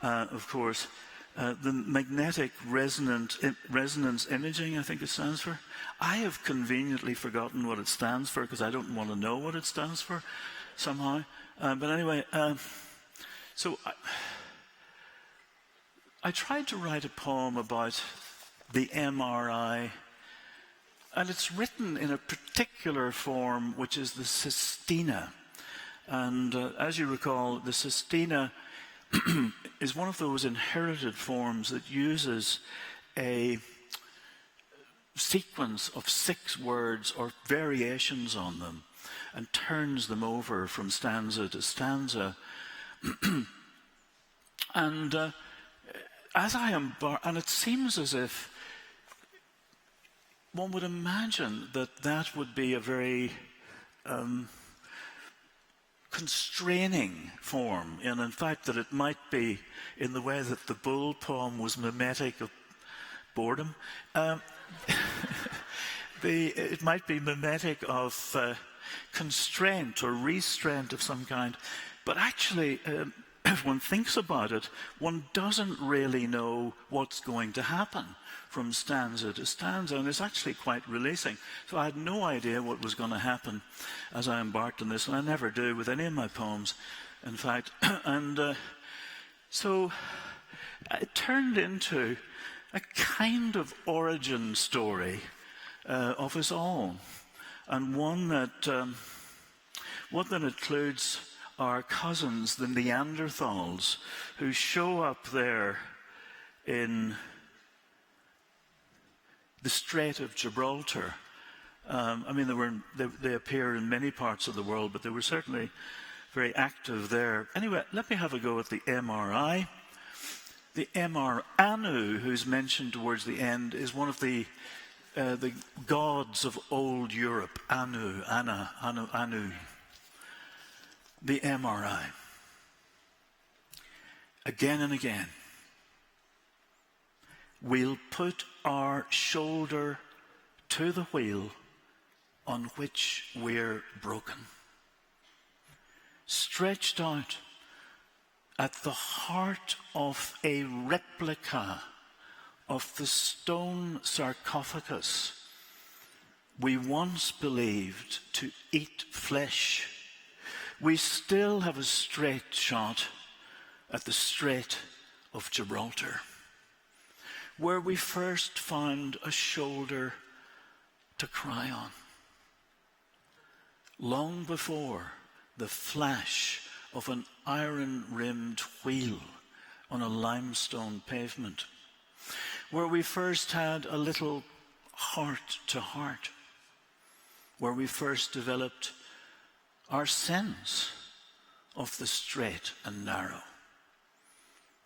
S2: of course, the magnetic resonance imaging, I think it stands for. I have conveniently forgotten what it stands for because I don't want to know what it stands for somehow. But anyway, so I tried to write a poem about the MRI, and it's written in a particular form, which is the sestina. And as you recall, the sestina is one of those inherited forms that uses a sequence of 6 words or variations on them and turns them over from stanza to stanza. And as I embark, and it seems as if one would imagine that that would be a very constraining form, and in fact that it might be in the way that the Bull poem was mimetic of boredom. It might be mimetic of constraint or restraint of some kind, but actually, if one thinks about it, one doesn't really know what's going to happen from stanza to stanza, and it's actually quite releasing. So I had no idea what was going to happen as I embarked on this, and I never do with any of my poems, in fact. And so it turned into a kind of origin story of us all, and one that includes our cousins, the Neanderthals, who show up there in the Strait of Gibraltar. I mean, they appear in many parts of the world, but they were certainly very active there. Anyway, let me have a go at the MRI. The MR Anu, who's mentioned towards the end, is one of the gods of old Europe. Anu. The MRI. Again and again, we'll put our shoulder to the wheel on which we're broken. Stretched out at the heart of a replica of the stone sarcophagus we once believed to eat flesh, we still have a straight shot at the Strait of Gibraltar, where we first found a shoulder to cry on, long before the flash of an iron-rimmed wheel on a limestone pavement, where we first had a little heart-to-heart, where we first developed our sense of the straight and narrow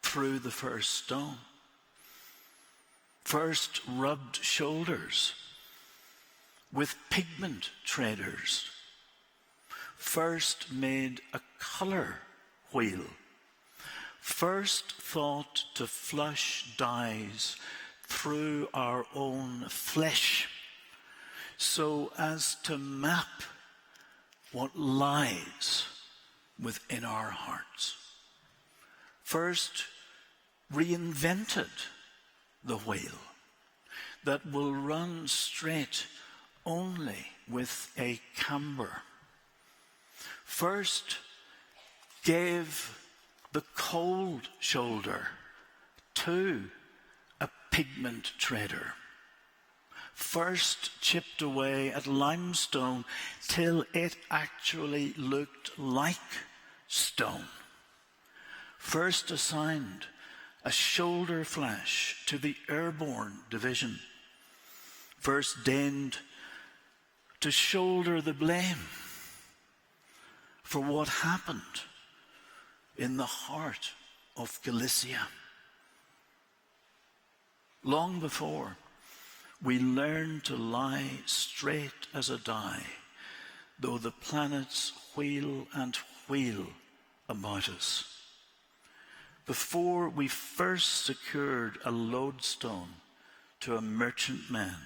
S2: through the first stone. First rubbed shoulders with pigment traders. First made a colour wheel. First thought to flush dyes through our own flesh so as to map what lies within our hearts. First reinvented the wheel that will run straight only with a camber. First gave the cold shoulder to a pigment trader. First chipped away at limestone till it actually looked like stone. First assigned a shoulder flash to the airborne division. First deigned to shoulder the blame for what happened in the heart of Galicia. Long before we learned to lie straight as a die, though the planets wheel and wheel about us. Before we first secured a lodestone to a merchantman,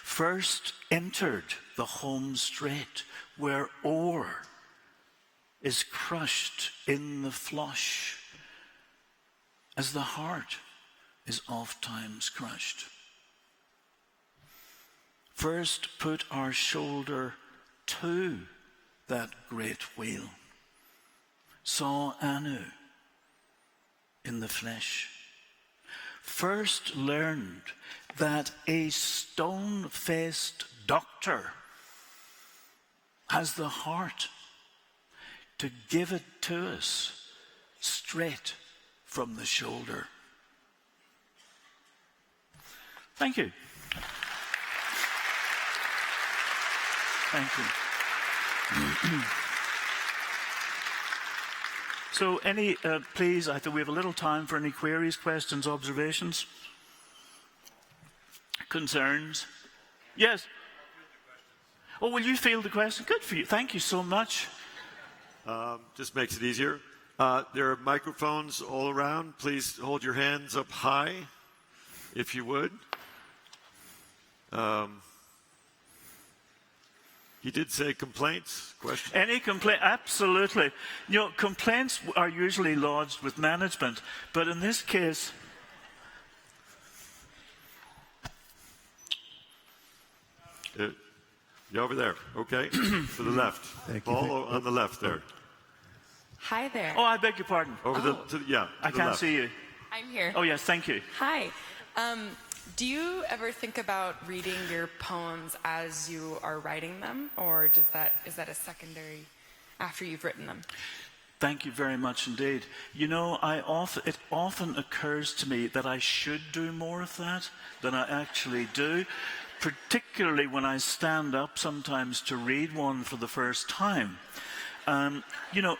S2: first entered the home strait where ore is crushed in the flush as the heart is oft-times crushed. First put our shoulder to that great wheel, saw Anu in the flesh. First learned that a stone-faced doctor has the heart to give it to us straight from the shoulder. Thank you. Thank you. So please, I think we have a little time for any queries, questions, observations, concerns. Yes? Oh, will you field the question? Good for you. Thank you so much.
S3: Just makes it easier. There are microphones all around. Please hold your hands up high, if you would. He did say complaints. Questions?
S2: Any complaint? Absolutely. You know, complaints are usually lodged with management, but in this case,
S3: you're over there. Okay, to the left.
S4: Thank you.
S3: Paul, on the left there.
S5: Hi there.
S2: oh, I beg your pardon.
S3: Over yeah.
S2: I can't see you.
S5: I'm here.
S2: Oh, yes, thank you.
S5: Hi. Do you ever think about reading your poems as you are writing them, or is that a secondary after you've written them?
S2: Thank you very much indeed. You know, it often occurs to me that I should do more of that than I actually do, particularly when I stand up sometimes to read one for the first time. You know,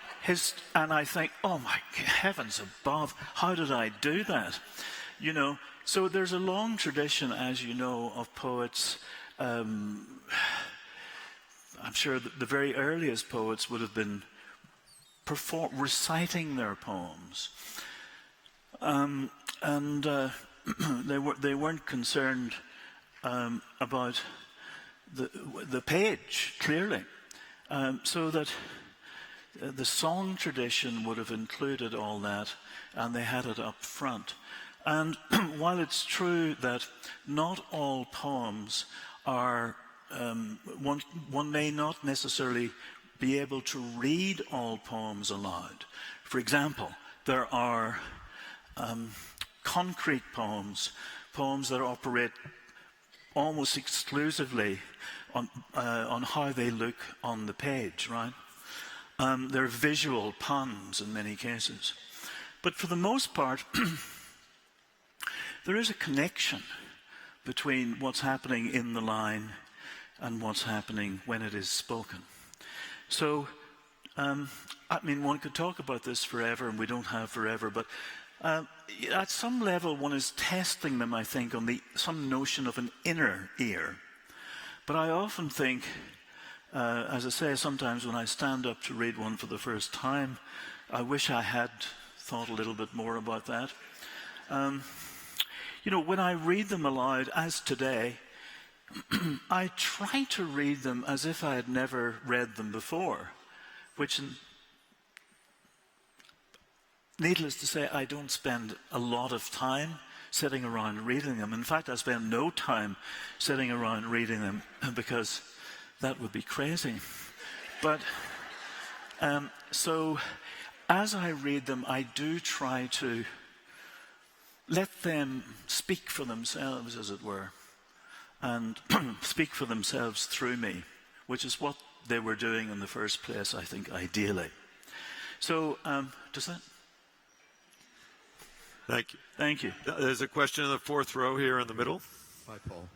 S2: and I think, oh my heavens above, how did I do that? You know, so there's a long tradition, as you know, of poets. I'm sure that the very earliest poets would have been reciting their poems, and they weren't concerned about the page clearly, so that the song tradition would have included all that, and they had it up front. And while it's true that not all poems are, one may not necessarily be able to read all poems aloud. For example, there are concrete poems that operate almost exclusively on how they look on the page, right? They're visual puns in many cases. But for the most part, there is a connection between what's happening in the line and what's happening when it is spoken. So, I mean, one could talk about this forever, and we don't have forever, but at some level one is testing them, I think, on some notion of an inner ear. But I often think, as I say, sometimes when I stand up to read one for the first time, I wish I had thought a little bit more about that. You know, when I read them aloud, as today, I try to read them as if I had never read them before, which, needless to say, I don't spend a lot of time sitting around reading them. In fact, I spend no time sitting around reading them because that would be crazy. But, so, as I read them, I do try to let them speak for themselves, as it were, and speak for themselves through me, which is what they were doing in the first place, I think, ideally. So, does that?
S3: Thank you.
S2: Thank you.
S3: There's a question in the fourth row here in the middle.
S4: Hi, Paul.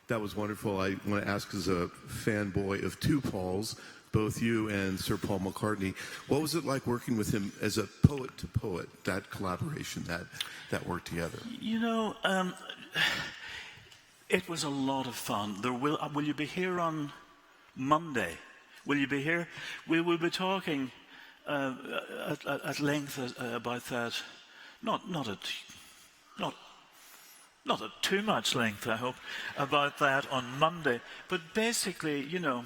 S4: That was wonderful. I want to ask, as a fanboy of two Pauls, both you and Sir Paul McCartney, what was it like working with him as a poet to poet, that collaboration, that work together? You know,
S2: it was a lot of fun. Will you be here on Monday? Will you be here? We will be talking at length about that. Not at too much length, I hope, about that on Monday. But basically, you know,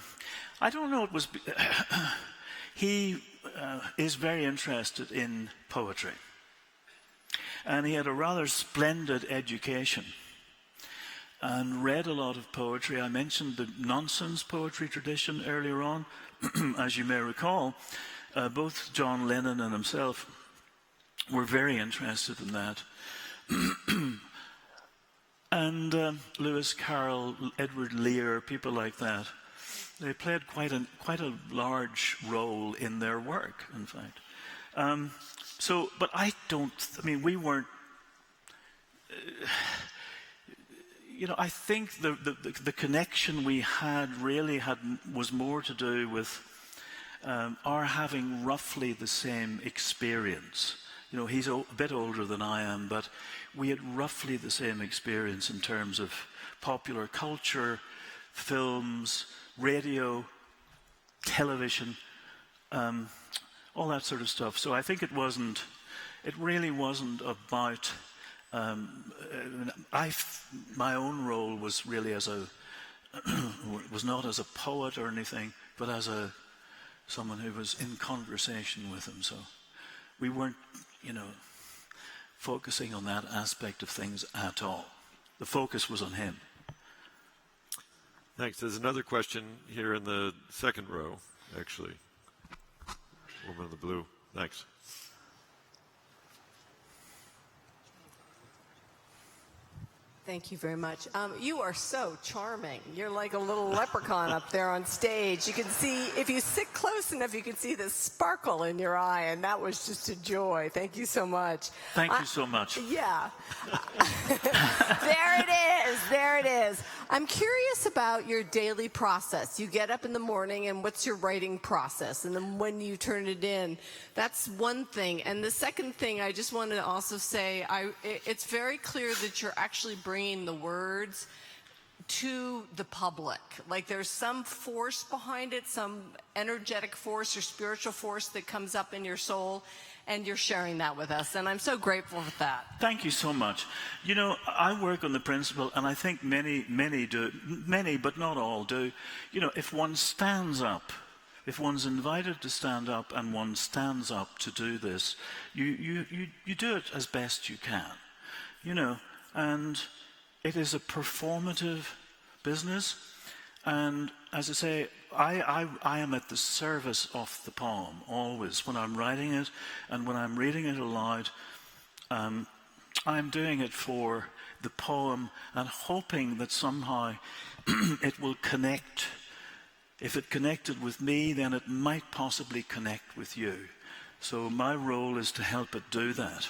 S2: I don't know, he is very interested in poetry. And he had a rather splendid education and read a lot of poetry. I mentioned the nonsense poetry tradition earlier on. As you may recall, both John Lennon and himself were very interested in that. And Lewis Carroll, Edward Lear, people like that, they played quite a large role in their work, in fact. But we weren't, I think the connection we was more to do with our having roughly the same experience. He's a bit older than I am, but we had roughly the same experience in terms of popular culture, films, radio, television, all that sort of stuff. So I think it really wasn't about, my own role was really was not as a poet or anything, but as someone who was in conversation with him. So we weren't, focusing on that aspect of things at all. The focus was on him.
S3: Thanks. There's another question here in the second row, actually. Woman in the blue. Thanks.
S6: Thank you very much. You are so charming. You're like a little leprechaun up there on stage. You can see, if you sit close enough, you can see the sparkle in your eye, and that was just a joy. Thank you so much.
S2: Thank you so much.
S6: Yeah. There it is. There it is. I'm curious about your daily process. You get up in the morning, and what's your writing process? And then when you turn it in, that's one thing. And the second thing, I just want to also say, it's very clear that you're actually bringing the words to the public. Like there's some force behind it, some energetic force or spiritual force that comes up in your soul, and you're sharing that with us. And I'm so grateful for that.
S2: Thank you so much. I work on the principle, and I think many do, many but not all do. If one stands up, if one's invited to stand up and one stands up to do this, you do it as best you can, and it is a performative business. And as I say, I am at the service of the poem always when I'm writing it and when I'm reading it aloud. I'm doing it for the poem and hoping that somehow it will connect. If it connected with me, then it might possibly connect with you. So my role is to help it do that.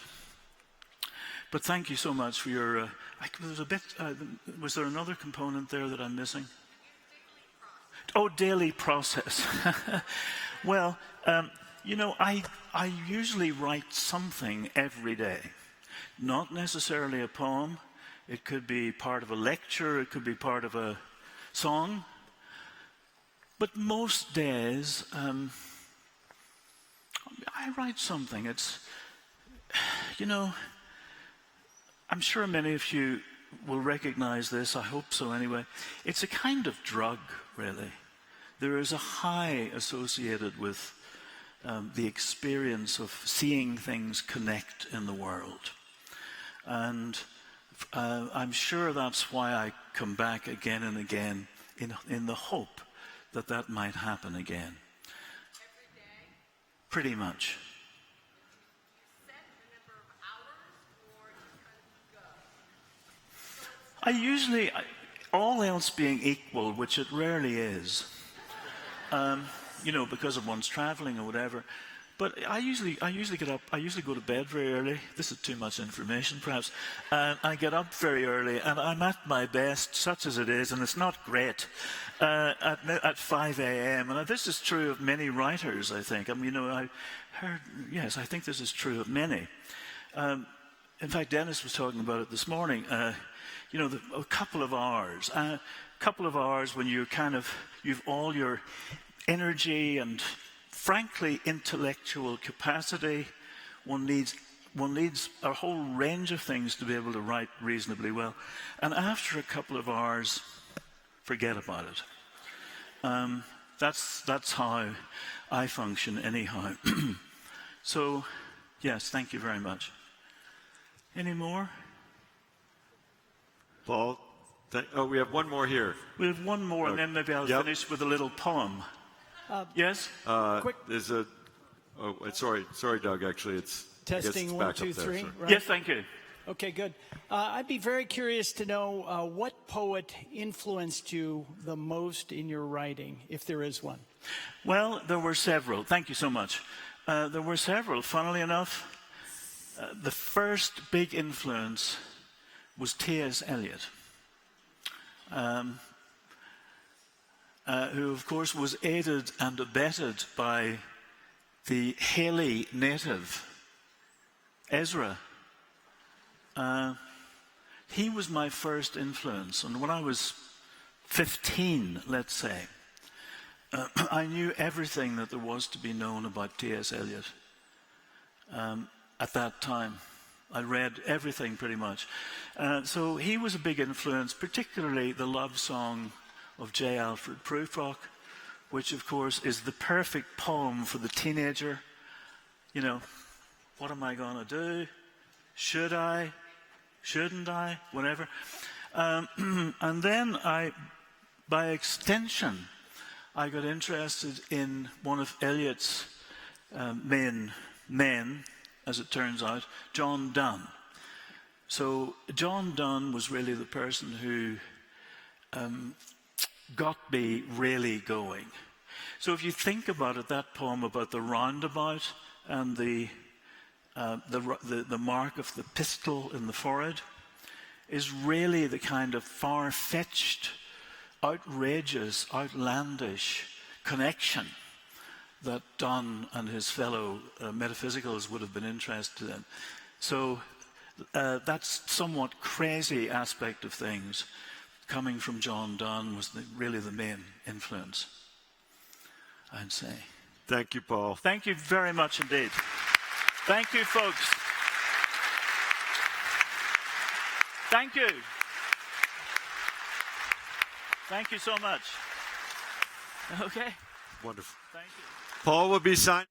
S2: But thank you so much for your. Was there another component there that I'm missing? Oh, daily process. Well, I usually write something every day. Not necessarily a poem. It could be part of a lecture. It could be part of a song. But most days, I write something. It's, I'm sure many of you will recognize this. I hope so anyway. It's a kind of drug, really. There is a high associated with the experience of seeing things connect in the world. And I'm sure that's why I come back again and again in the hope that that might happen again.
S6: Every day?
S2: Pretty much. I usually, all else being equal, which it rarely is, because of one's traveling or whatever. But I usually get up. I usually go to bed very early. This is too much information, perhaps. I get up very early, and I'm at my best, such as it is, and it's not great, at 5 a.m. And this is true of many writers, I think. I heard, yes, I think this is true of many. In fact, Dennis was talking about it this morning. A couple of hours when you've all your energy and, frankly, intellectual capacity. One needs a whole range of things to be able to write reasonably well. And after a couple of hours, forget about it. That's how I function anyhow. So, yes, thank you very much. Any more?
S3: Paul, we have one more here.
S2: We have one more, and then maybe I'll finish with a little poem. Yes?
S7: Quick.
S3: There's a. Oh, sorry, Doug. Actually, it's
S7: testing.
S3: it's
S7: 1, 2, 3. Right?
S2: Yes, thank you.
S7: Okay, good. I'd be very curious to know what poet influenced you the most in your writing, if there is one.
S2: Well, there were several. Thank you so much. There were several. Funnily enough, the first big influence was T.S. Eliot. who of course was aided and abetted by the Haley native, Ezra. He was my first influence, and when I was 15, let's say, I knew everything that there was to be known about T.S. Eliot at that time. I read everything pretty much. So he was a big influence, particularly the love song of J. Alfred Prufrock, which of course is the perfect poem for the teenager. You know, what am I going to do? Should I? Shouldn't I? Whatever. And then by extension, I got interested in one of Eliot's men, as it turns out, John Donne. So John Donne was really the person who got me really going. So if you think about it, that poem about the roundabout and the mark of the pistol in the forehead is really the kind of far-fetched, outrageous, outlandish connection that Donne and his fellow metaphysicals would have been interested in. So that somewhat crazy aspect of things coming from John Donne was really the main influence, I'd say.
S3: Thank you, Paul.
S2: Thank you very much indeed. Thank you, folks. Thank you. Thank you so much. Okay.
S3: Wonderful.
S2: Thank you.
S3: Paul will be signed.